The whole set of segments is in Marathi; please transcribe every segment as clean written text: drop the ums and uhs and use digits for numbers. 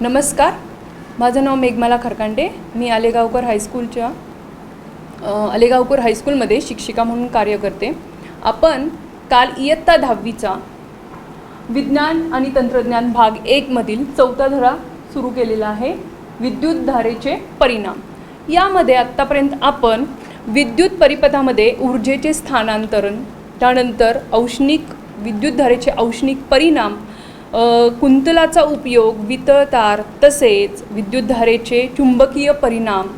नमस्कार, माझं नाव मेघमाला खरकांडे. मी आलेगावकर हायस्कूलमध्ये शिक्षिका म्हणून कार्य करते. आपण काल इयत्ता 10वीचा विज्ञान आणि तंत्रज्ञान भाग 1 मधील 4था धडा सुरू केलेला आहे, विद्युत धारेचे परिणाम. यामध्ये आत्तापर्यंत आपण विद्युत परिपथामध्ये ऊर्जेचे स्थानांतरण, त्यानंतर विद्युत धारेचे औष्णिक परिणाम, कुंतलाचा उपयोग, वितळतार, तसेच विद्युत धारेचे चुंबकीय परिणाम,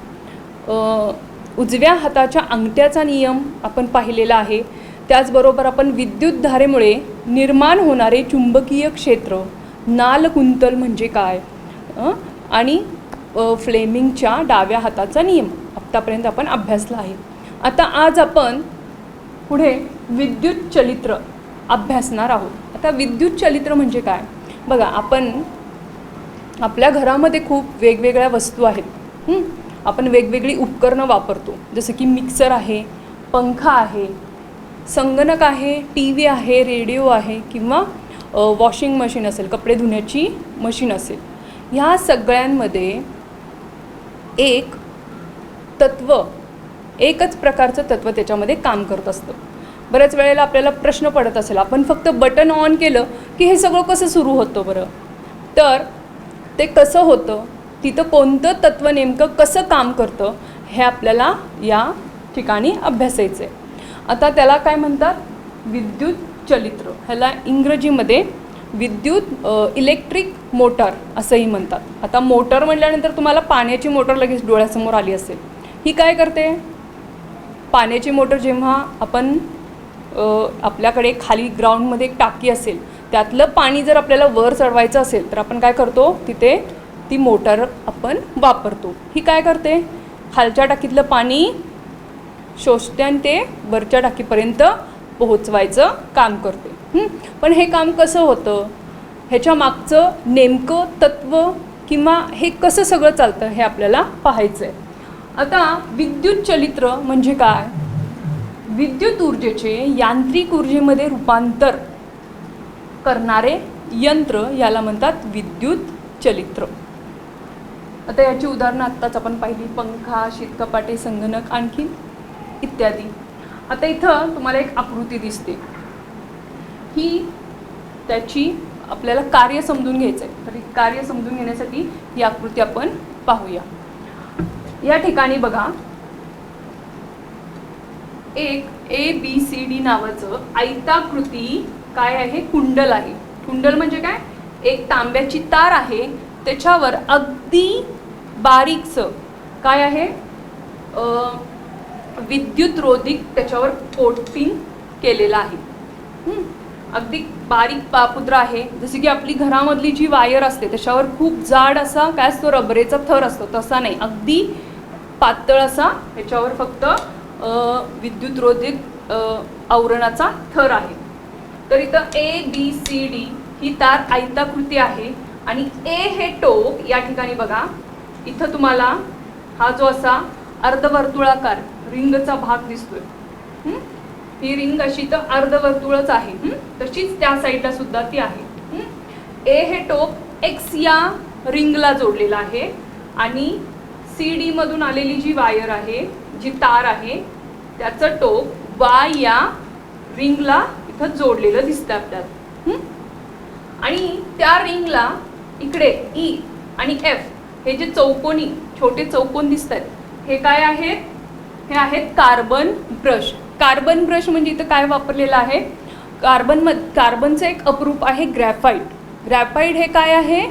उजव्या हाताच्या अंगठ्याचा नियम आपण पाहिलेला आहे. त्याचबरोबर आपण विद्युत धारेमुळे निर्माण होणारे चुंबकीय क्षेत्र, नालकुंतल म्हणजे काय, आणि फ्लेमिंगच्या डाव्या हाताचा नियम आत्तापर्यंत आपण अभ्यासला आहे. आता आज आपण पुढे विद्युत चलित्र अभ्यासणार आहोत. आता विद्युत चलित्र म्हणजे काय बघा, आपण आपल्या घरामध्ये खूप वेगवेगळ्या वस्तू आहेत. आपण वेगवेगळी उपकरणं वापरतो, जसं की मिक्सर आहे, पंखा आहे, संगणक आहे, टी व्ही आहे, रेडिओ आहे, किंवा वॉशिंग मशीन असेल, कपडे धुण्याची मशीन असेल. ह्या सगळ्यांमध्ये एकच प्रकारचं तत्त्व त्याच्यामध्ये काम करत असतं. बऱ्याच वेळेला आपल्याला प्रश्न पडत असेल, आपण फक्त बटन ऑन केलं की हे सगळं कसं सुरू होतं बरं, तर ते कसं होतं, तिथं कोणतं तत्त्व नेमकं कसं काम करतं हे आपल्याला या ठिकाणी अभ्यासायचं आहे. आता त्याला काय म्हणतात, विद्युत चलित्र. ह्याला इंग्रजीमध्ये इलेक्ट्रिक मोटर असंही म्हणतात. आता मोटर म्हटल्यानंतर तुम्हाला पाण्याची मोटर लगेच डोळ्यासमोर आली असेल. ही काय करते, पाण्याची मोटर जेव्हा आपण आपल्याकडे खाली ग्राउंडमध्ये एक टाकी असेल, त्यातलं पाणी जर आपल्याला वर चढवायचं असेल तर आपण काय करतो, तिथे ती मोटर आपण वापरतो. ही काय करते, खालच्या टाकीतलं पाणी शोषते आणि ते वरच्या टाकीपर्यंत पोहोचवायचं काम करते. पण हे काम कसं होतं, ह्याच्या मागचं नेमकं तत्त्व किंवा हे कसं सगळं चालतं हे आपल्याला पाहायचं आहे. आता विद्युत चलित्र म्हणजे काय, विद्युत ऊर्जेचे यांत्रिक ऊर्जेमध्ये रूपांतर करणारे यंत्र याला म्हणतात विद्युत चलित्र. आता याची उदाहरणं आत्ताच आपण पाहिली, पंखा, शीतकपाटे, संगणक, आणखी इत्यादी. आता इथं तुम्हाला एक आकृती दिसते, ही त्याची आपल्याला कार्य समजून घ्यायचं आहे. तर कार्य समजून घेण्यासाठी ही आकृती आपण पाहूया. या ठिकाणी बघा, एक ABCD नावाचं आयताकृती काय आहे, कुंडल आहे. कुंडल म्हणजे काय, एक तांब्याची तार आहे, त्याच्यावर अगदी बारीकचं काय आहे, विद्युत रोधिक त्याच्यावर कोटिंग केलेलं आहे. अगदी बारीक पापुद्र आहे, जसे की आपली घरामधली जी वायर असते त्याच्यावर खूप जाड असा काय असतो, रबरेचा थर असतो, तसा नाही, अगदी पातळ असा ह्याच्यावर फक्त विद्युत रोधिक आवरणाचा थर आहे. तर इथं ABCD ही तार आयताकृती आहे आणि A हे टोक या ठिकाणी बघा, इथं तुम्हाला हा जो असा अर्धवर्तुळाकार रिंगचा भाग दिसतोय, ही रिंग अशी तर अर्धवर्तुळच आहे, तशीच त्या साईडला सुद्धा ती आहे. A हे टोक X या रिंगला जोडलेलं आहे आणि CD मधून आलेली जी वायर आहे, जी तार आहे, त्याचं टोक Y या रिंगला इथं जोडलेलं दिसतं आपल्याला. आणि त्या रिंगला इकडे E आणि F हे जे चौकोनी छोटे चौकोन दिसतात, हे काय आहेत, हे आहेत कार्बन ब्रश. कार्बन ब्रश म्हणजे इथं काय वापरलेलं आहे, कार्बनचं एक अपरूप आहे ग्रॅफाईट. ग्रॅफाईट हे काय आहे,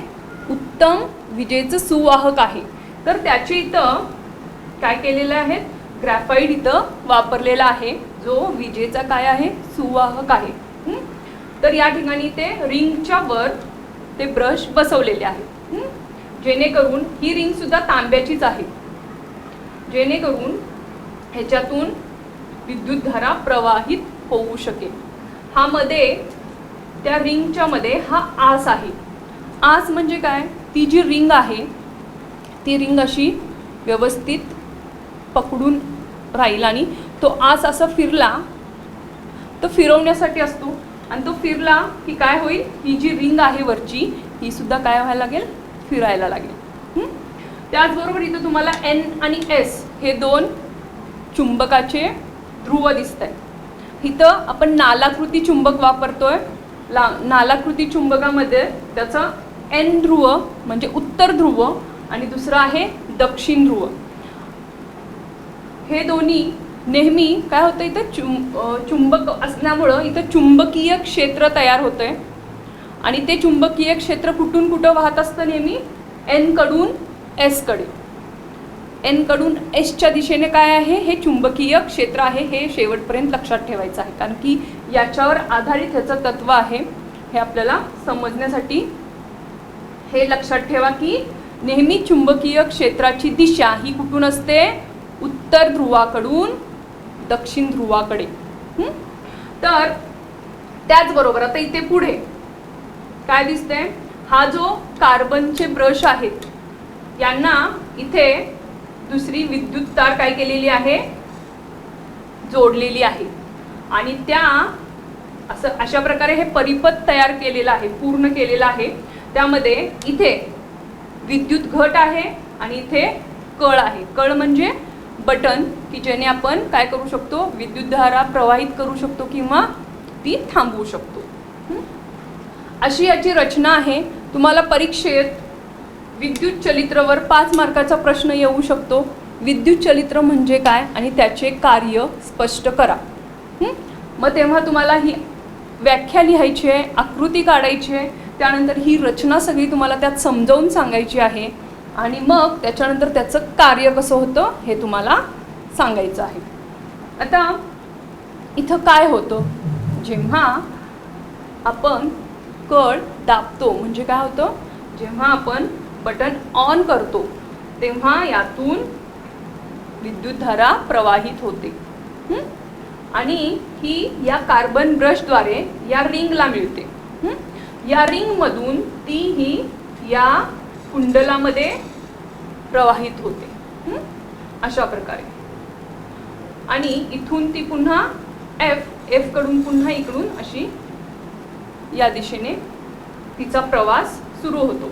उत्तम विजेचं सुवाहक आहे. तर त्याची इथं काय केलेलं आहे, ग्रॅफाईट इथं वापरलेला आहे, जो विजेचा काय आहे, सुवाहक आहे. तर या ठिकाणी ते रिंगच्या वर ते ब्रश बसवलेले आहेत, जेणेकरून ही रिंग सुद्धा तांब्याचीच आहे, जेणेकरून ह्याच्यातून विद्युत धारा प्रवाहित होऊ शकेल. हा मध्ये त्या रिंगच्या मध्ये हा आस आहे. आस म्हणजे काय, ती जी रिंग आहे ती रिंग अशी व्यवस्थित पकडून राहील आणि तो आस असा फिरला, तो फिरवण्यासाठी असतो, आणि तो फिरला की काय होईल, ही जी रिंग आहे वरची ही सुद्धा काय व्हायला लागेल, फिरायला लागेल. त्याचबरोबर इथं तुम्हाला N आणि S हे दोन चुंबकाचे ध्रुव दिसत आहेत. इथं आपण नालाकृती चुंबक वापरतोय. नालाकृती चुंबकामध्ये त्याचं N ध्रुव म्हणजे उत्तर ध्रुव आणि दुसरं आहे दक्षिण ध्रुव. हे दोन्ही नेहमी काय होतं इथं चुंबक असल्यामुळं इथं चुंबकीय क्षेत्र तयार होतंय आणि ते चुंबकीय क्षेत्र कुठून कुठं वाहत असतं नेहमी N कडून S कडे. N कडून Sच्या दिशेने काय आहे हे चुंबकीय क्षेत्र आहे. हे शेवटपर्यंत लक्षात ठेवायचं आहे कारण की याच्यावर आधारित ह्याचं तत्व आहे. हे आपल्याला समजण्यासाठी हे लक्षात ठेवा की नेहमी चुंबकीय क्षेत्राची दिशा ही कुठून असते उत्तर ध्रुवाकडून दक्षिण ध्रुवाकडे. तर त्याचबरोबर आता इथे पुढे काय दिसतंय हा जो कार्बनचे ब्रश आहेत यांना इथे दुसरी विद्युत तार काय केलेली आहे जोडलेली आहे आणि त्या असं अशा प्रकारे हे परिपथ तयार केलेलं आहे पूर्ण केलेलं आहे. त्यामध्ये इथे विद्युत घट आहे आणि इथे कळ आहे. कळ म्हणजे बटन की ज्याने आपण काय करू शकतो विद्युतधारा प्रवाहित करू शकतो किंवा ती थांबवू शकतो. अशी याची रचना आहे. तुम्हाला परीक्षेत विद्युत चलित्रवर 5 मार्काचा प्रश्न येऊ शकतो. विद्युत चलित्र म्हणजे काय आणि त्याचे कार्य स्पष्ट करा. मग तेव्हा तुम्हाला ही व्याख्या लिहायची आहे, आकृती काढायची आहे, त्यानंतर ही रचना सगळी तुम्हाला त्यात समजावून सांगायची आहे आणि मग त्याच्यानंतर त्याचं कार्य कसं होतं हे तुम्हाला सांगायचं आहे. आता इथं काय होतं जेव्हा आपण कळ दाबतो म्हणजे काय होतं जेव्हा आपण बटन ऑन करतो तेव्हा यातून विद्युतधारा प्रवाहित होते आणि ही या कार्बन ब्रशद्वारे या रिंगला मिळते. या रिंगमधून ती ही या कुंडलामध्ये प्रवाहित होते अशा प्रकारे आणि इथून ती पुन्हा F कडून पुन्हा इकडून अशी या दिशेने तिचा प्रवास सुरू होतो.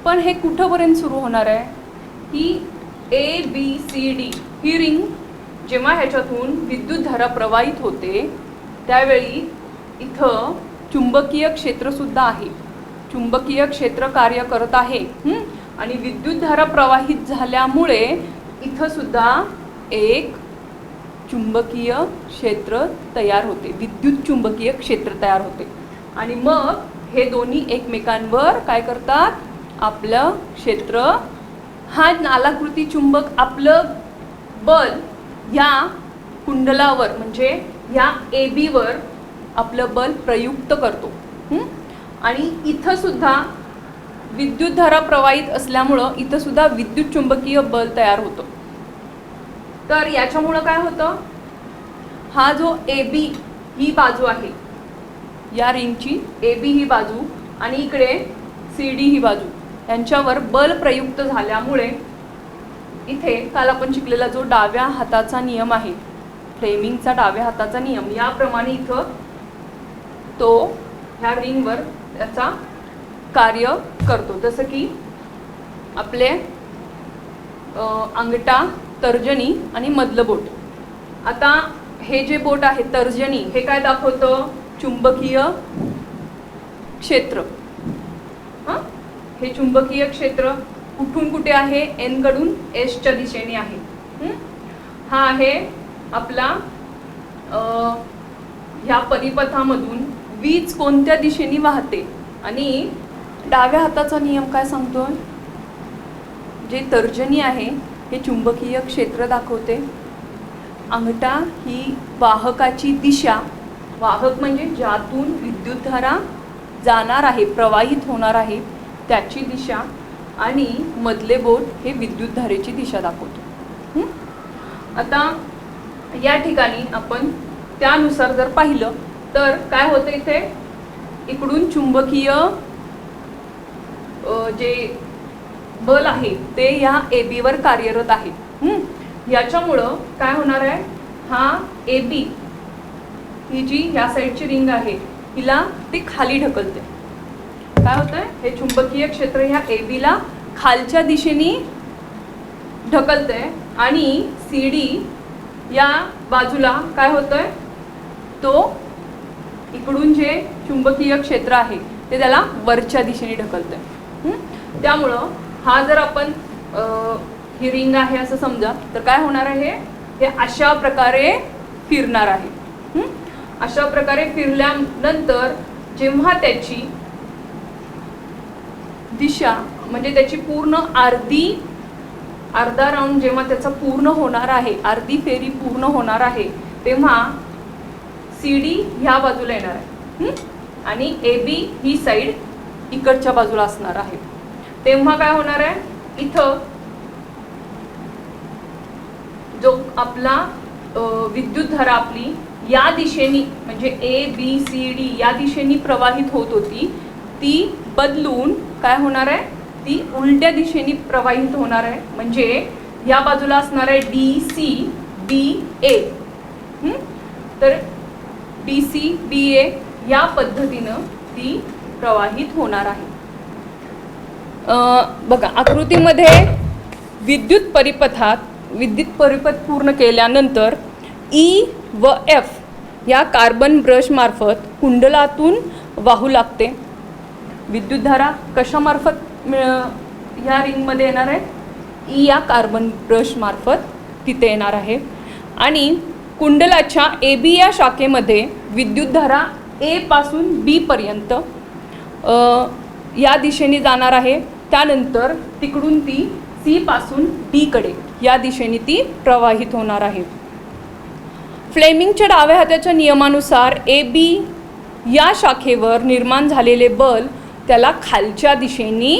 पण हे कुठंपर्यंत सुरू होणार आहे ही ABCD ही रिंग जेव्हा ह्याच्यातून विद्युतधारा प्रवाहित होते त्यावेळी इथं चुंबकीय क्षेत्रसुद्धा आहे. चुंबकीय क्षेत्र कार्य करत आहे आणि विद्युतधारा प्रवाहित झाल्यामुळे इथं सुद्धा एक चुंबकीय क्षेत्र तयार होते विद्युत चुंबकीय क्षेत्र तयार होते आणि मग हे दोन्ही एकमेकांवर काय करतात आपलं क्षेत्र हा नालाकृती चुंबक आपलं बल या कुंडलावर म्हणजे या AB वर आपलं बल प्रयुक्त करतो आणि इथं सुद्धा विद्युतधारा प्रवाहित असल्यामुळं इथं सुद्धा विद्युत चुंबकीय बल तयार होतं. तर याच्यामुळं काय होतं हा जो AB ही बाजू आहे या रिंगची AB ही बाजू आणि इकडे CD ही बाजू यांच्यावर बल प्रयुक्त झाल्यामुळे इथे काल आपण शिकलेला जो डाव्या हाताचा नियम आहे फ्लेमिंगचा डाव्या हाताचा नियम याप्रमाणे इथं तो ह्या रिंगवर त्याचा कार्य करतो. जसं की आपले अंगठा तर्जनी आणि मधलं बोट. आता हे जे बोट आहे तर्जनी हे काय दाखवतं चुंबकीय क्षेत्र. हे चुंबकीय क्षेत्र कुठून कुठे आहे N कडून S च्या दिशेने आहे. हा आहे आपला ह्या परिपथामधून वीज कोणत्या दिशेने वाहते आणि डाव्या हाताचा नियम काय सांगतोय जे तर्जनी आहे हे चुंबकीय क्षेत्र दाखवते. अंगठा ही वाहकाची दिशा वाहक म्हणजे ज्यातून विद्युतधारा जाणार आहे प्रवाहित होणार आहे त्याची दिशा आणि मधले बोट हे विद्युतधारेची दिशा दाखवतो. आता या ठिकाणी आपण त्यानुसार जर पाहिलं तर काय होतं इथे इकडून चुंबकीय जे बल आहे ते या AB वर कार्यरत आहे. याच्यामुळं काय होणार आहे हा AB ही जी ह्या साईडची रिंग आहे हिला ते खाली ढकलते. काय होतंय हे चुंबकीय क्षेत्र ह्या AB ला खालच्या दिशेने ढकलतंय आणि CD या बाजूला काय होतंय, तो इकडून जे चुंबकीय क्षेत्र आहे ते त्याला वरच्या दिशेने ढकलतंय. त्यामुळं हा जर आपण ही रिंग आहे असं समजा, तर काय होणार आहे, हे अशा प्रकारे फिरणार आहे. अशा प्रकारे फिरल्यानंतर जेव्हा त्याची दिशा म्हणजे त्याची पूर्ण अर्धा राऊंड जेव्हा त्याचा पूर्ण होणार आहे, अर्धी फेरी पूर्ण होणार आहे, तेव्हा CD ह्या बाजूला येणार आहे आणि AB ही साईड इकडच्या बाजूला असणार आहे. तेव्हा काय होणार आहे, इथं जो आपला विद्युतधारा आपली या दिशेने म्हणजे ABCD या दिशेने प्रवाहित होत होती, ती बदलून काय होणार आहे, ती उलट्या दिशेने प्रवाहित होणार आहे. म्हणजे या बाजूला असणार आहे DCBA. तर DCBA या पद्धतीनं ती प्रवाहित होणार आहे. बघा आकृतीमध्ये विद्युत परिपथ पूर्ण केल्यानंतर E व F या कार्बन ब्रश मार्फत कुंडलातून वाहू लागते. विद्युतधारा कशामार्फत ह्या रिंगमध्ये येणार आहे, E या कार्बन ब्रश मार्फत तिथे येणार आहे. आणि कुंडलाच्या AB या शाखेमध्ये विद्युतधारा A पासून B पर्यंत या दिशेने जाणार आहे. त्यानंतर तिकडून ती C पासून D कडे या दिशेने ती प्रवाहित होणार आहे. फ्लेमिंगच्या डाव्या हाताच्या नियमानुसार AB या शाखेवर निर्माण झालेले बल त्याला खालच्या दिशेने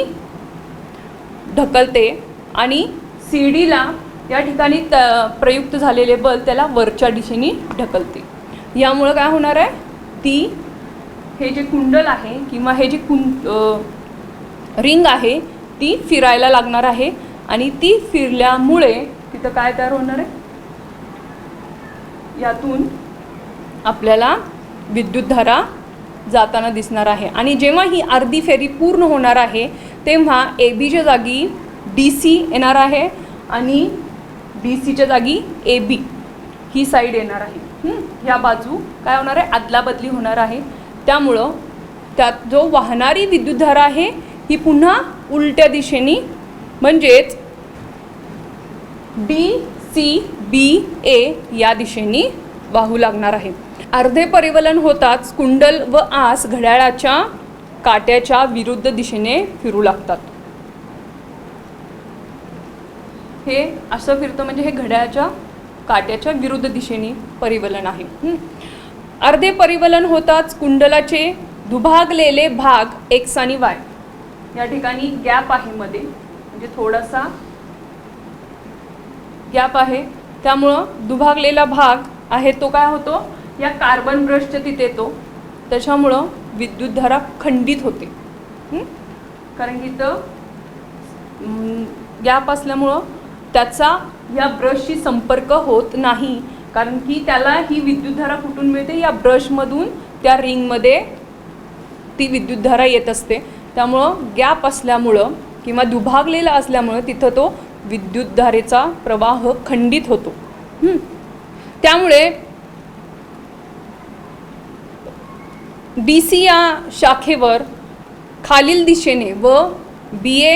ढकलते आणि CD ला या ठिकाणी प्रयुक्त झालेले बल त्याला वरच्या दिशेने ढकलते. यामुळे काय होणार आहे, ती हे जे कुंडल आहे किंवा हे जे रिंग आहे ती फिरायला लागणार आहे आणि ती फिरल्यामुळे तिथं काय तयार होणार आहे, यातून आपल्याला विद्युतधारा जाताना दिसणार आहे. आणि जेव्हा ही अर्धी फेरी पूर्ण होणार आहे तेव्हा ABच्या जागी DC येणार आहे आणि DCच्या जागी AB ही साईड येणार आहे. ह्या बाजू काय होणार आहे, अदलाबदली होणार आहे. त्यामुळं त्यात जो वाहणारी विद्युतधारा आहे ही पुन्हा उलट्या दिशेने म्हणजेच DCBA या दिशेने वाहू लागणार आहे. अर्धे परिवलन होताच कुंडल व आस घड्याळाच्या काट्याच्या विरुद्ध दिशेने फिरू लागतात. हे असं फिरतं म्हणजे हे घड्याळाच्या काट्याच्या विरुद्ध दिशेने परिवलन आहे. अर्धे परिवलन होताच कुंडलाचे दुभागलेले भाग X आणि Y या ठिकाणी गॅप आहे मध्ये, म्हणजे थोडासा गॅप आहे, त्यामुळं दुभागलेला भाग आहे तो काय होतो, या कार्बन ब्रशच्या तिथे येतो. त्याच्यामुळं विद्युतधारा खंडित होते. कारण की इथं गॅप असल्यामुळं त्याचा या ब्रशशी संपर्क होत नाही. कारण की त्याला ही विद्युतधारा कुठून मिळते, या ब्रशमधून त्या रिंगमध्ये ती विद्युतधारा येत असते. त्यामुळं गॅप असल्यामुळं किंवा दुभागलेला असल्यामुळं तिथं तो विद्युतधारेचा प्रवाह खंडित होतो. त्यामुळे DC या शाखेवर खालील दिशेने व BA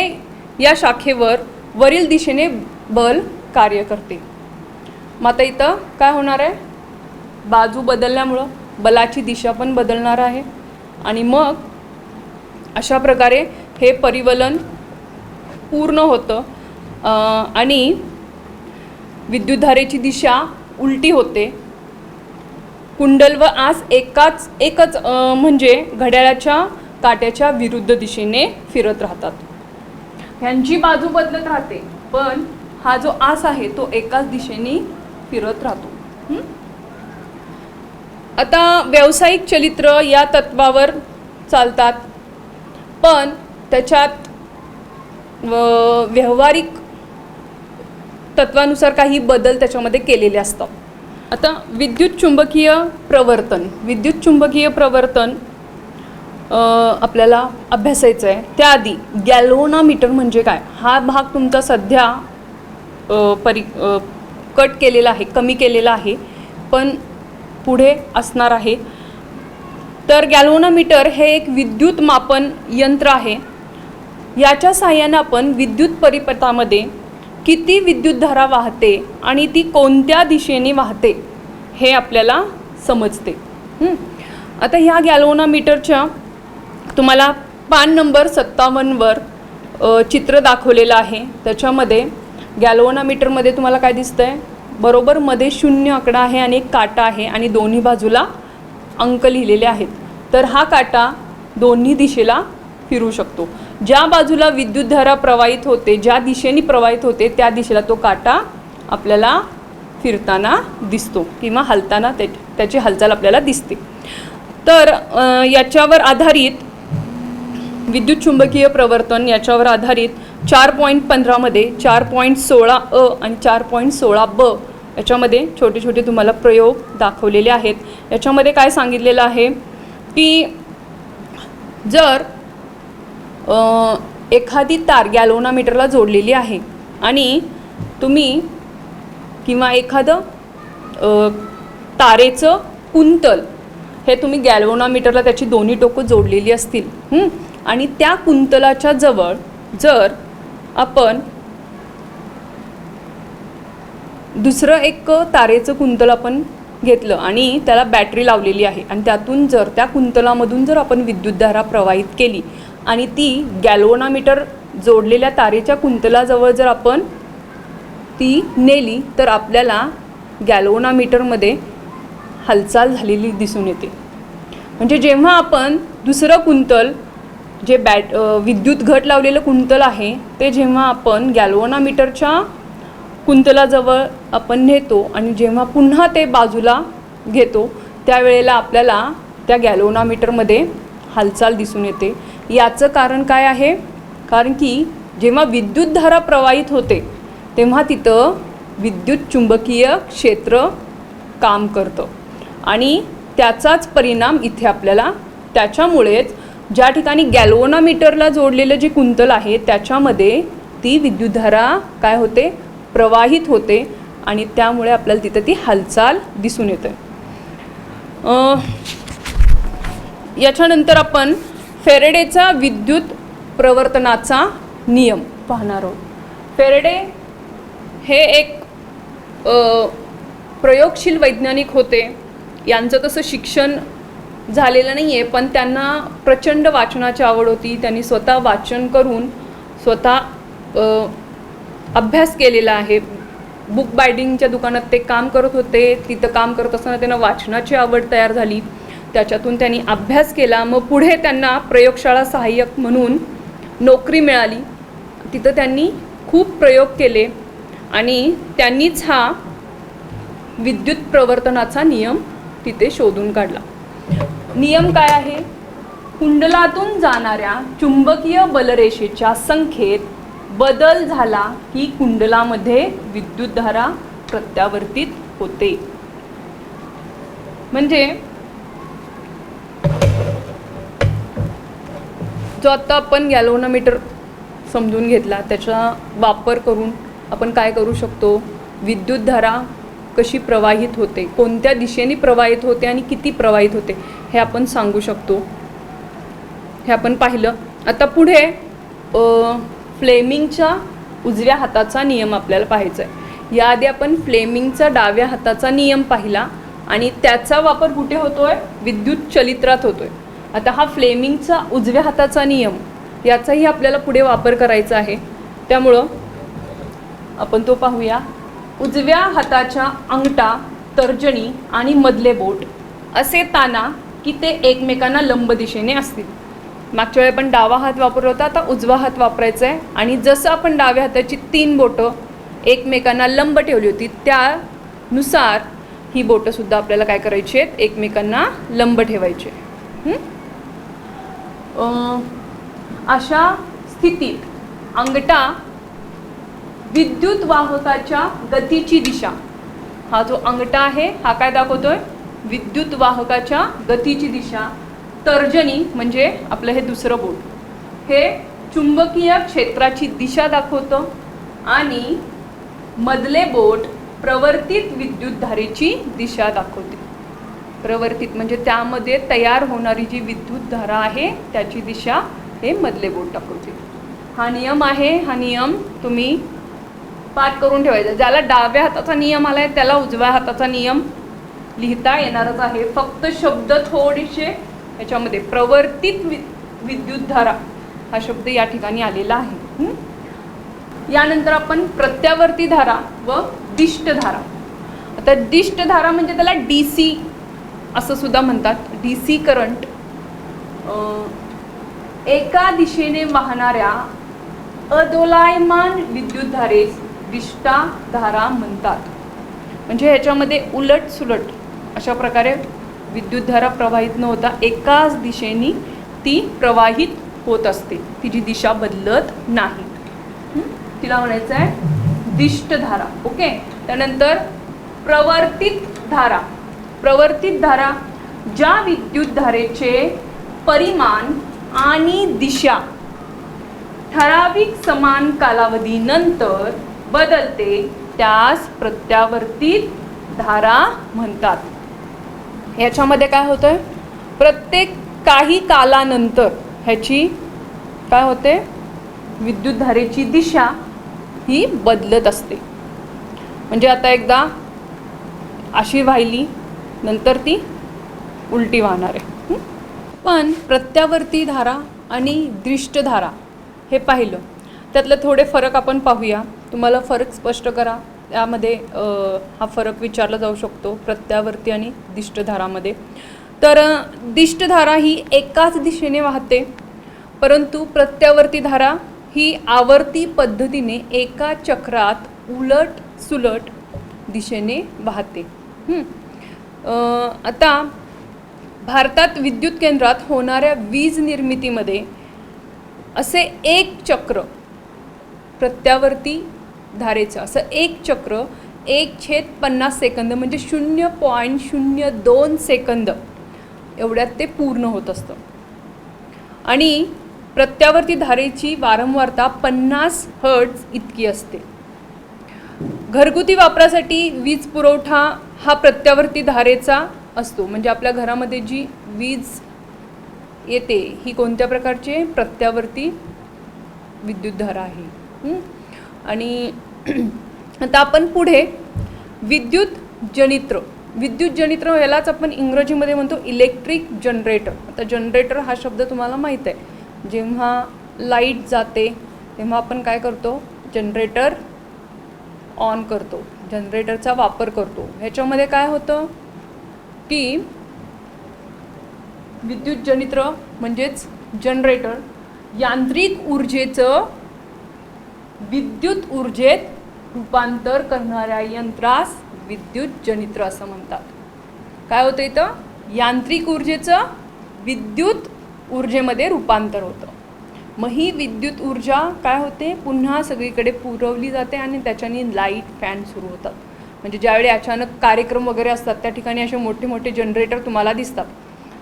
या शाखेवर वरील दिशेने बल कार्य करते. मग आता इथं काय होणार आहे, बाजू बदलल्यामुळं बलाची दिशा पण बदलणार आहे आणि मग अशा प्रकारे हे परिवलन पूर्ण होतं आणि विद्युतधारेची दिशा उलटी होते. कुंडल व आस एकच म्हणजे घड्याळाच्या काट्याच्या विरुद्ध दिशेने फिरत राहतात. ह्यांची बाजू बदलत राहते पण हा जो आस आहे तो एकाच दिशेने फिरत राहतो. आता व्यावसायिक चलित्र या तत्वावर चालतात पण त्याच्यात व्यावहारिक तत्वानुसार काही बदल त्याच्यामध्ये केलेले असतात. आता विद्युत चुंबकीय प्रवर्तन आपल्याला अभ्यासायचं आहे. त्याआधी गॅल्व्हनोमीटर म्हणजे काय हा भाग तुमचा सध्या कट केलेला आहे, कमी केलेला आहे, पण पुढे असणार आहे. तर गॅल्व्हनोमीटर हे एक विद्युत मापन यंत्र आहे. याच्या साहाय्याने आपण विद्युत परिपथामध्ये किती विद्युतधारा वाहते आणि ती कोणत्या दिशेने वाहते हे आपल्याला समजते. आता ह्या गॅल्व्हनोमीटरच्या तुम्हाला पान नंबर 57वर चित्र दाखवलेलं आहे. त्याच्यामध्ये गॅल्व्हनोमीटरमध्ये तुम्हाला काय दिसतं आहे, बरोबर मध्ये 0 आकडा आहे आणि एक काटा आहे आणि दोन्ही बाजूला अंक लिहिलेले आहेत. तर हा काटा दोन्ही दिशेला फिरू शकतो. ज्या बाजूला विद्युतधारा प्रवाहित होते, ज्या दिशेने प्रवाहित होते त्या दिशेला तो काटा आपल्याला फिरताना दिसतो किंवा हलताना त्याची हालचाल आपल्याला दिसते. तर याच्यावर आधारित विद्युत चुंबकीय प्रवर्तन याच्यावर आधारित 4.15 मध्ये 4.16 आणि 4.16 याच्यामध्ये छोटे छोटे तुम्हाला प्रयोग दाखवलेले आहेत. याच्यामध्ये काय सांगितलेलं आहे की जर एखादी तार गॅल्व्हनोमीटरला जोडलेली आहे आणि तुम्ही किंवा एखादं तारेचं कुंतल हे तुम्ही गॅल्व्हनोमीटरला त्याची दोन्ही टोकं जोडलेली असतील आणि त्या कुंतलाच्या जवळ जर आपण दुसरं एक तारेचं कुंतल आपण घेतलं आणि त्याला बॅटरी लावलेली आहे आणि त्यातून जर त्या कुंतलामधून जर आपण विद्युतधारा प्रवाहित केली आणि ती गॅल्व्हनोमीटर जोडलेल्या तारेच्या कुंतलाजवळ जर आपण ती नेली तर आपल्याला गॅल्व्हनोमीटरमध्ये हालचाल झालेली दिसून येते. म्हणजे जेव्हा आपण दुसरं कुंतल जे विद्युत घट लावलेलं कुंतल आहे ते जेव्हा आपण गॅल्व्हनोमीटरच्या कुंतलाजवळ आपण नेतो आणि जेव्हा पुन्हा ते बाजूला घेतो त्यावेळेला आपल्याला त्या गॅल्व्हनोमीटरमध्ये हालचाल दिसून येते. याचं कारण काय आहे, कारण की जेव्हा विद्युतधारा प्रवाहित होते तेव्हा तिथं विद्युत चुंबकीय क्षेत्र काम करतं आणि त्याचाच परिणाम इथे आपल्याला, त्याच्यामुळेच ज्या ठिकाणी गॅल्व्हनोमीटरला जोडलेलं जे कुंतल आहे त्याच्यामध्ये ती विद्युतधारा काय होते, प्रवाहित होते आणि त्यामुळे आपल्याला तिथं ती हालचाल दिसून येते. याच्यानंतर आपण फॅरेडेचा विद्युत प्रवर्तनाचा नियम पाहणार आहोत. फॅरेडे हे एक प्रयोगशील वैज्ञानिक होते. यांचं तसं शिक्षण झालेलं नाही आहे, पण त्यांना प्रचंड वाचनाची आवड होती. त्यांनी स्वतः वाचन करून स्वतः अभ्यास केलेला आहे. बुक बायडिंगच्या दुकानात ते काम करत होते. तिथं काम करत असताना त्यांना वाचनाची आवड तयार झाली. त्याच्यातून त्यांनी अभ्यास केला. मग पुढे त्यांना प्रयोगशाळा सहाय्यक म्हणून नोकरी मिळाली. तिथं त्यांनी खूप प्रयोग केले आणि त्यांनीच हा विद्युत प्रवर्तनाचा नियम तिथे शोधून काढला. नियम काय आहे, कुंडलातून जाणाऱ्या चुंबकीय बलरेषेच्या संख्येत बदल झाला की कुंडलामध्ये विद्युतधारा प्रत्यावर्तित होते. म्हणजे जो आता आपण गॅल्व्हनोमीटर समजून घेतला त्याचा वापर करून आपण काय करू शकतो, विद्युतधारा कशी प्रवाहित होते, कोणत्या दिशेने प्रवाहित होते आणि किती प्रवाहित होते हे आपण सांगू शकतो. हे आपण पाहिलं. आता पुढे फ्लेमिंगच्या उजव्या हाताचा नियम आपल्याला पाहायचा आहे. याआधी आपण फ्लेमिंगचा डाव्या हाताचा नियम पाहिला आणि त्याचा वापर कुठे होतोय, विद्युत चलित्रात होतोय. आता हा फ्लेमिंगचा उजव्या हाताचा नियम याचाही आपल्याला पुढे वापर करायचा आहे, त्यामुळं आपण तो पाहूया. उजव्या हाताच्या अंगठा, तर्जनी आणि मधले बोट असे ताना की ते एकमेकांना लंब दिशेने असतील. मागच्या वेळी आपण डावा हात वापरला होता, आता उजवा हात वापरायचा आहे. आणि जसं आपण डाव्या हाताची 3 बोटं एकमेकांना लंब ठेवली होती त्यानुसार ही बोटंसुद्धा आपल्याला काय करायची आहेत, एकमेकांना लंब ठेवायचे. अशा स्थितीत अंगठा विद्युत वाहकाच्या गतीची दिशा, हा जो अंगठा आहे हा काय दाखवतोय, विद्युत वाहकाच्या गतीची दिशा तर्जनी म्हणजे आपलं हे दुसरं बोट, हे चुंबकीय क्षेत्राची दिशा दाखवतं आणि मधले बोट प्रवर्तित विद्युतधारेची दिशा दाखवते. प्रवर्तित म्हणजे त्यामध्ये तयार होणारी जी विद्युतधारा आहे त्याची दिशा हे मधले बोट दाखवते. हा नियम आहे. हा नियम तुम्ही पाठ करून ठेवायचा. ज्याला डाव्या हाताचा नियम आलाय त्याला उजव्या हाताचा नियम लिहिता येणारच आहे. फक्त शब्द थोडेसे याच्यामध्ये प्रवर्तित विद्युतधारा हा शब्द या ठिकाणी आलेला आहे. यानंतर आपण प्रत्यावर्ती धारा व दिष्ट धारा. आता दिष्ट धारा म्हणजे त्याला DC असं सुद्धा म्हणतात. DC करंट एका दिशेने वाहणाऱ्या अदोलायमान विद्युतधारेस दिष्टा धारा म्हणतात. म्हणजे ह्याच्यामध्ये उलट सुलट अशा प्रकारे विद्युतधारा प्रवाहित न होता एकाच दिशेने ती प्रवाहित होत असते. तिची दिशा बदलत नाही. तिला म्हणायचं आहे दिष्ट धारा. ओके. त्यानंतर प्रवर्तित धारा. प्रवर्तित धारा ज्या विद्युतधारेचे परिमाण आणि दिशा ठराविक समान कालावधीनंतर बदलते त्यास प्रत्यावर्तित धारा म्हणतात. याच्यामध्ये काय होतंय, प्रत्येक काही कालानंतर ह्याची काय होते, विद्युतधारेची दिशा ही बदलत असते. म्हणजे आता एकदा अशी वाहिली नंतर ती उलटी वाहणार आहे. पण प्रत्यावर्ती धारा आणि दृष्ट धारा हे पाहिलं, त्यातले थोडे फरक आपण पाहूया. तुम्हाला फरक स्पष्ट करा. त्यामध्ये हा फरक विचारला जाऊ शकतो प्रत्यावर्ती आणि दिष्ट धारामध्ये. तर दिष्ट धारा ही एकाच दिशेने वाहते, परंतु प्रत्यावर्ती धारा ही आवर्ती पद्धतीने एका चक्रात उलट सुलट दिशेने वाहते. आता भारतात विद्युत केंद्रात होणाऱ्या वीज निर्मितीमध्ये असे एक चक्र प्रत्यावर्ती धारेचं असं एक चक्र 1/50 सेकंद म्हणजे 0.02 सेकंद एवढ्यात ते पूर्ण होत असतं. आणि प्रत्यावर्ती धारेची वारंवारता 50 हर्ट्झ इतकी असते. घरगुती वापरासाठी वीज पुरवठा हा प्रत्यावर्ती धारेचा असतो. म्हणजे आपल्या घरामध्ये जी वीज येते ही कोणत्या प्रकारची प्रत्यावर्ती विद्युतधारा आहे. आणि आता आपण पुढे विद्युत जनित्र. विद्युत जनित्र यालाच आपण इंग्रजीमध्ये म्हणतो इलेक्ट्रिक जनरेटर. आता जनरेटर हा शब्द तुम्हाला माहीत आहे. जेव्हा लाईट जाते तेव्हा आपण काय करतो, जनरेटर ऑन करतो, जनरेटरचा वापर करतो. ह्याच्यामध्ये काय होतं की विद्युत जनित्र म्हणजेच जनरेटर यांत्रिक ऊर्जेचं विद्युत ऊर्जेत रूपांतर करणाऱ्या यंत्रास विद्युत जनित्र असं म्हणतात. काय होतं इथं, यांत्रिक ऊर्जेचं विद्युत ऊर्जेमध्ये रूपांतर होतं. मग ही विद्युत ऊर्जा काय होते, पुन्हा सगळीकडे पुरवली जाते आणि त्याच्याने लाईट फॅन सुरू होतात. म्हणजे ज्यावेळी अचानक कार्यक्रम वगैरे असतात त्या ठिकाणी असे मोठे मोठे जनरेटर तुम्हाला दिसतात.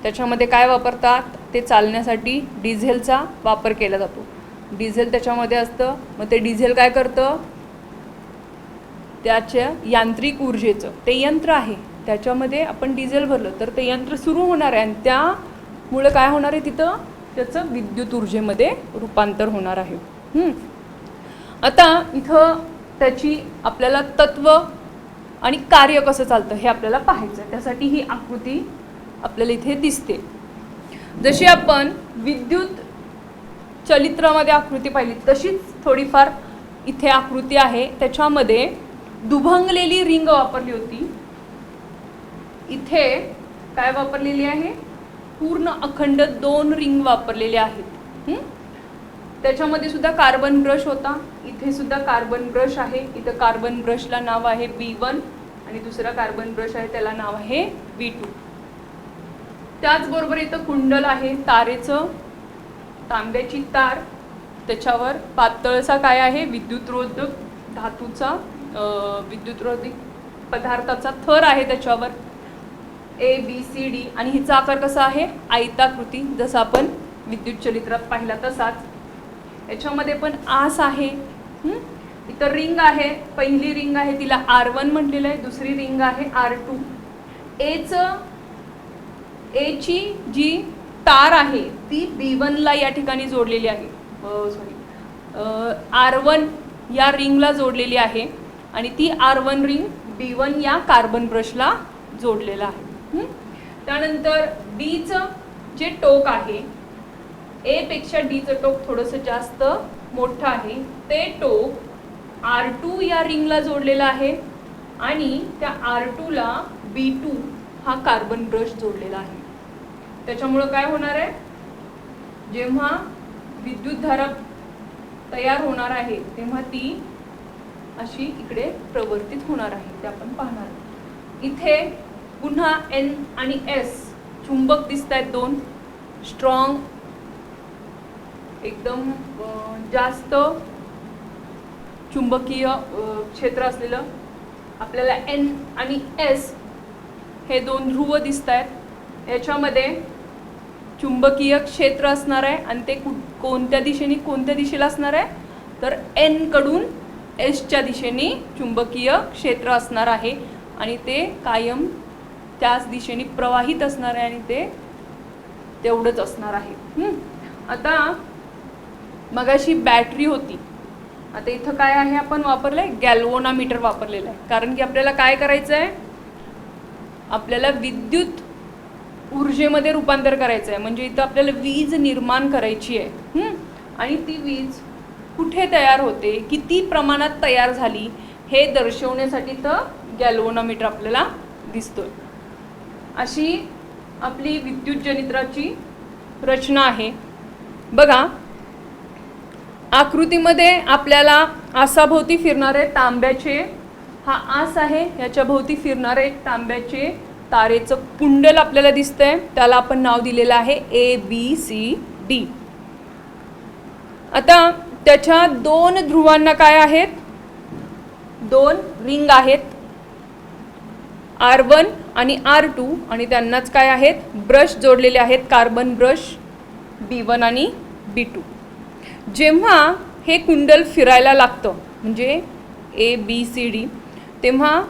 त्याच्यामध्ये काय वापरतात, ते चालण्यासाठी डिझेलचा वापर केला जातो. डिझेल त्याच्यामध्ये असतं. मग ते डिझेल काय करतं, त्याच्या यांत्रिक ऊर्जेचं ते यंत्र आहे त्याच्यामध्ये आपण डिझेल भरलं तर ते यंत्र सुरू होणार आहे आणि त्यामुळे काय होणार आहे, तिथं त्याचं विद्युत ऊर्जेमध्ये रूपांतर होणार आहे. आता इथं त्याची आपल्याला तत्व आणि कार्य कसं चालतं हे आपल्याला पाहायचं आहे. त्यासाठी ही आकृती आपल्याला इथे दिसते. जशी आपण विद्युत चलित्रामध्ये आकृती पाहिली तशीच थोडीफार इथे आकृती आहे. त्याच्यामध्ये दुभंगलेली रिंग वापरली होती. इथे काय वापरलेली आहे, पूर्ण अखंड 2 रिंग वापरलेल्या आहेत. त्याच्यामध्ये सुद्धा कार्बन ब्रश होता. इथे सुद्धा कार्बन ब्रश आहे. इथं कार्बन ब्रशला नाव आहे B1 आणि दुसरा कार्बन ब्रश आहे त्याला नाव आहे B2. त्याचबरोबर इथं कुंडल आहे तारेचं, तांब्याची तार, त्याच्यावर पातळसा काय आहे, विद्युतरोधक धातूचा विद्युतरोधक पदार्थाचा थर आहे त्याच्यावर. ABCD आणि हिचा आकार कसा आहे, आयताकृती, जसं आपण विद्युत चलित्रात पाहिला तसाच. याच्यामध्ये पण आस आहे. इतर रिंग आहे, पहिली रिंग आहे तिला R1 म्हटलेलं आहे, दुसरी रिंग आहे R2. एची जी तार आहे ती B1 ला या ठिकाणी जोडलेली आहे, R1 या रिंगला जोडलेली आहे आणि ती R1 रिंग B1 या कार्बन ब्रशला जोडलेला आहे. त्यानंतर Dचं जे टोक आहे, A पेक्षा Dचं टोक थोडंसं जास्त मोठं आहे, ते टोक R2 या रिंगला जोडलेलं आहे आणि त्या R2 ला B2 हा कार्बन ब्रश जोडलेला आहे. त्याच्यामुळं काय होणार आहे, जेव्हा विद्युतधारा तयार होणार आहे तेव्हा ती अशी इकडे प्रवर्तित होणार आहे, ते आपण पाहणार. इथे पुन्हा N आणि S चुंबक दिसत आहेत, दोन स्ट्रॉंग, एकदम जास्त चुंबकीय क्षेत्र असलेलं. आपल्याला N आणि S हे दोन ध्रुव दिसत आहेत. याच्यामध्ये चुंबकीय क्षेत्र असणार आहे आणि ते कोणत्या दिशेला असणार आहे, तर N कडून S च्या दिशेने चुंबकीय क्षेत्र असणार आहे आणि ते कायम त्याच दिशेने प्रवाहित असणार आहे आणि ते तेवढंच असणार आहे. आता मगाशी बॅटरी होती, आता इथं काय आहे, आपण वापरलंय गॅल्व्हनोमीटर वापरलेलं आहे, कारण की आपल्याला काय करायचं आहे, आपल्याला विद्युत ऊर्जेमध्ये रूपांतर करायचं आहे. म्हणजे इथं आपल्याला वीज निर्माण करायची आहे आणि ती वीज कुठे तयार होते, किती प्रमाणात तयार झाली हे दर्शवण्यासाठी तर गॅल्व्हनोमीटर आपल्याला दिसतोय. अशी आपली विद्युत जनित्राची रचना आहे. बघा आकृतीमध्ये आपल्याला आसाभोवती फिरणारे तांब्याचे, हा आस आहे, याच्या भोवती फिरणारे तांब्याचे तारेचं कुंडल आपल्याला दिसतंय, त्याला आपण नाव दिलेलं आहे ABCD. आता त्याच्या दोन ध्रुवांना काय आहेत, दोन रिंग आहेत R1 आणि R2 आणि त्यांनाच काय आहेत, ब्रश जोडलेले आहेत, कार्बन ब्रश B1 आणि B2. जेव्हा हे कुंडल फिरायला लागतं म्हणजे ABCD, तेव्हा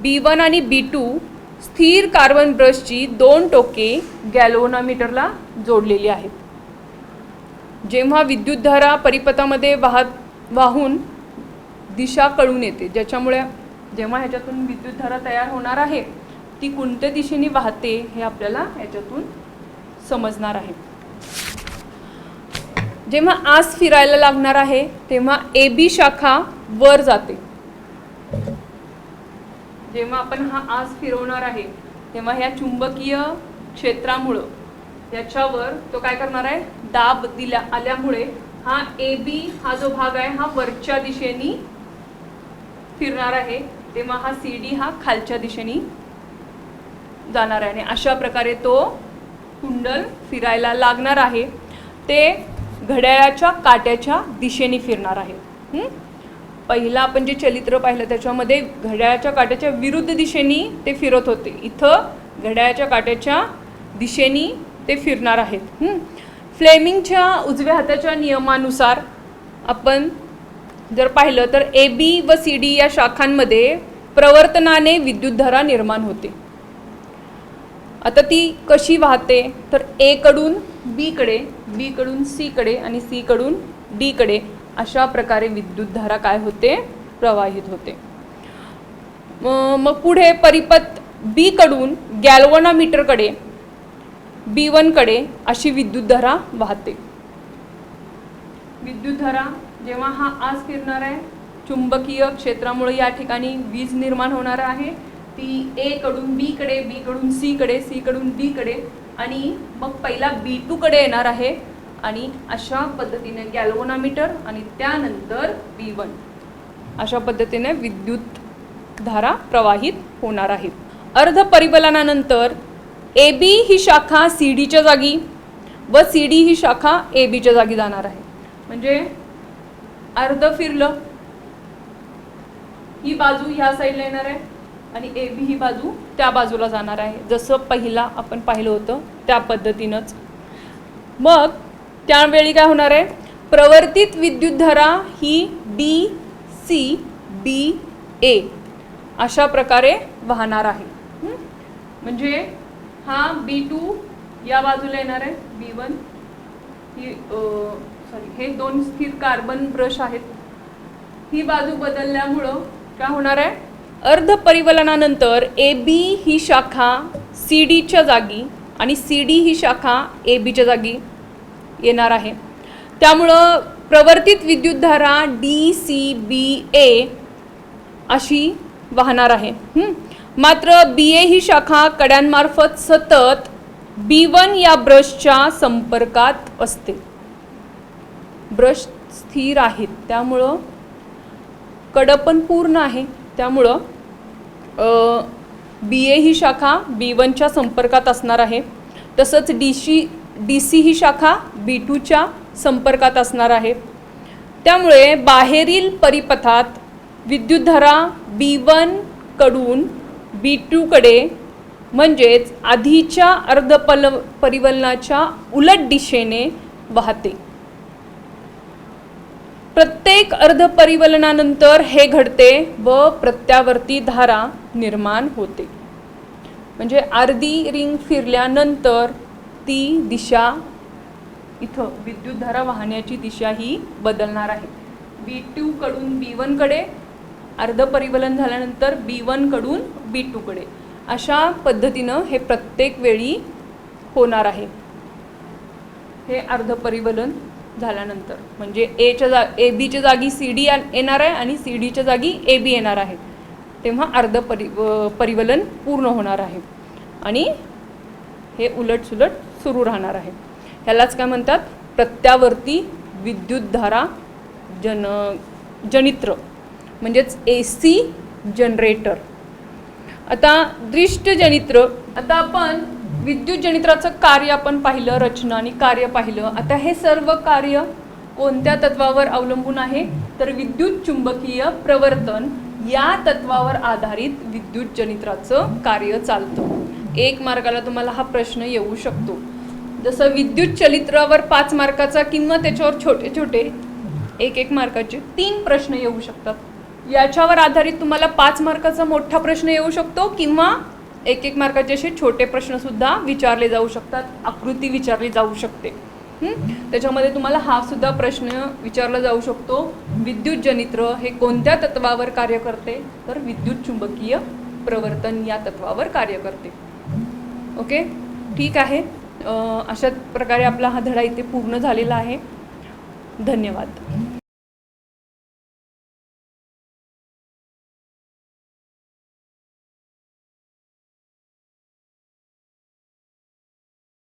B1 आणि B2 स्थिर कार्बन ब्रशची दोन टोके गॅल्व्हनोमीटरला जोडलेली आहेत. जेव्हा विद्युतधारा परिपथामध्ये वाहून दिशा कळून येते, ज्याच्यामुळे जेव्हा ह्याच्यातून विद्युतधारा तयार होणार आहे ती कोणत्या दिशेने वाहते हे आपल्याला याच्यातून समजणार आहे. जेव्हा आस फिरायला लागणार आहे तेव्हा AB शाखा वर जाते. जेव्हा आपण हा आस फिरवणार आहे तेव्हा ह्या चुंबकीय क्षेत्रामुळं याच्यावर तो काय करणार आहे, दाब आल्यामुळे हा AB हा जो भाग आहे हा वरच्या दिशेने फिरणार आहे, तेव्हा हा CD हा खालच्या दिशेने जाणार आहे आणि अशा प्रकारे तो कुंडल फिरायला लागणार आहे. ते घड्याळाच्या काट्याच्या दिशेने फिरणार आहे. पहिला आपण जे चलित्र पाहिलं त्याच्यामध्ये घड्याळाच्या काट्याच्या विरुद्ध दिशेने ते फिरत होते, इथं घड्याळाच्या काट्याच्या दिशेने ते फिरणार आहेत. फ्लेमिंगच्या उजव्या हाताच्या नियमानुसार आपण जर पाहिलं तर AB व CD या शाखांमध्ये प्रवर्तनाने विद्युतधारा निर्माण होते. आता ती कशी वाहते, तर A कडून B कडे, B कडून C कडे आणि C कडून D कडे, अशा प्रकारे विद्युतधारा काय होते, प्रवाहित होते. मग पुढे परिपथ B कडून गॅल्व्हनोमीटरकडे, B1 कडे अशी विद्युतधारा वाहते. विद्युतधारा जेव्हा हा आस फिरणार आहे, चुंबकीय क्षेत्रामुळे या ठिकाणी वीज निर्माण होणार आहे, ती A कडून B कडे, B कडून C कडे, C कडून D कडे आणि मग पहिला B2 कडे येणार आहे आणि अशा पद्धतीने गॅल्व्हनोमीटर आणि त्यानंतर B1 अशा पद्धतीने विद्युत धारा प्रवाहित होणार आहे. अर्ध परिबलनानंतर AB ही शाखा CDच्या जागी व CD ही शाखा ABच्या जागी जाणार आहे. म्हणजे अर्ध फिरलं, ही बाजू ह्या साईडला येणार आहे आणि ए बी ही बाजू त्या बाजूला जाणार आहे, जसं पहिला आपण पाहिलं होतं त्या पद्धतीनंच. मग त्यावेळी काय होणार आहे, प्रवर्तित विद्युतधारा ही डी सी बी ए अशा प्रकारे वाहणार आहे. म्हणजे हा B2 या बाजूला येणार आहे, B1 ही हे 2 स्थिर कार्बन ब्रश आहेत. ही बाजू बदलल्यामुळं काय होणार आहे, अर्ध परिवलनानंतर AB ही शाखा CDच्या जागी आणि CD ही शाखा AB च्या जागी येणार आहे. त्यामुळं प्रवर्तित विद्युतधारा DCBA अशी वाहणार आहे. मात्र BA ही शाखा कड्यांमार्फत सतत B1 या ब्रशच्या संपर्कात असते. ब्रश स्थिर आहेत त्यामुळं कडं पण पूर्ण आहे, त्यामुळं BA ही शाखा B1च्या संपर्कात असणार आहे. तसंच DC ही शाखा B2च्या संपर्कात असणार आहे. त्यामुळे बाहेरील परिपथात विद्युतधारा B1 कडून B2 कडे म्हणजेच आधीच्या अर्ध परिवलनाच्या उलट दिशेने वाहते. प्रत्येक अर्ध परिवलनानंतर हे घडते व प्रत्यावर्ती धारा निर्माण होते. म्हणजे अर्धी रिंग फिरल्यानंतर ती दिशा इथं विद्युतधारा वाहण्याची दिशा ही बदलणार आहे. B2 कडून B1 कडे, अर्ध परिवलन झाल्यानंतर B1 कडून B2 कडे, अशा पद्धतीनं हे प्रत्येक वेळी होणार आहे. हे अर्ध परिवलन झाल्यानंतर म्हणजे AB च्या जागी CD येणार आहे आणि CD च्या जागी AB येणार आहे, तेव्हा अर्ध परिवलन पूर्ण होणार आहे आणि हे उलटसुलट सुरू राहणार आहे. ह्यालाच काय म्हणतात, प्रत्यावर्ती विद्युतधारा जनित्र म्हणजेच AC जनरेटर. आता दृष्ट जनित्र, आता आपण विद्युत जनित्राचं कार्य आपण पाहिलं, रचना आणि कार्य पाहिलं. आता हे सर्व कार्य कोणत्या तत्वावर अवलंबून आहे, तर विद्युत चुंबकीय प्रवर्तन या तत्वावर आधारित विद्युत जनित्राचं कार्य चालतं. 1 मार्काला तुम्हाला हा प्रश्न येऊ शकतो. जसं विद्युत चलित्रावर 5 मार्काचा किंवा त्याच्यावर छोटे छोटे 1-1 मार्काचे 3 प्रश्न येऊ शकतात. याच्यावर आधारित तुम्हाला 5 मार्काचा मोठा प्रश्न येऊ शकतो किंवा 1-1 मार्काचे असे छोटे प्रश्नसुद्धा विचारले जाऊ शकतात, आकृती विचारली जाऊ शकते. त्याच्यामध्ये तुम्हाला हा सुद्धा प्रश्न विचारला जाऊ शकतो, विद्युत जनित्र हे कोणत्या तत्वावर कार्य करते, तर विद्युत चुंबकीय प्रवर्तन या तत्वावर कार्य करते. ओके, ठीक आहे. अशा प्रकारे आपला हा धडा इथे पूर्ण झालेला आहे. धन्यवाद.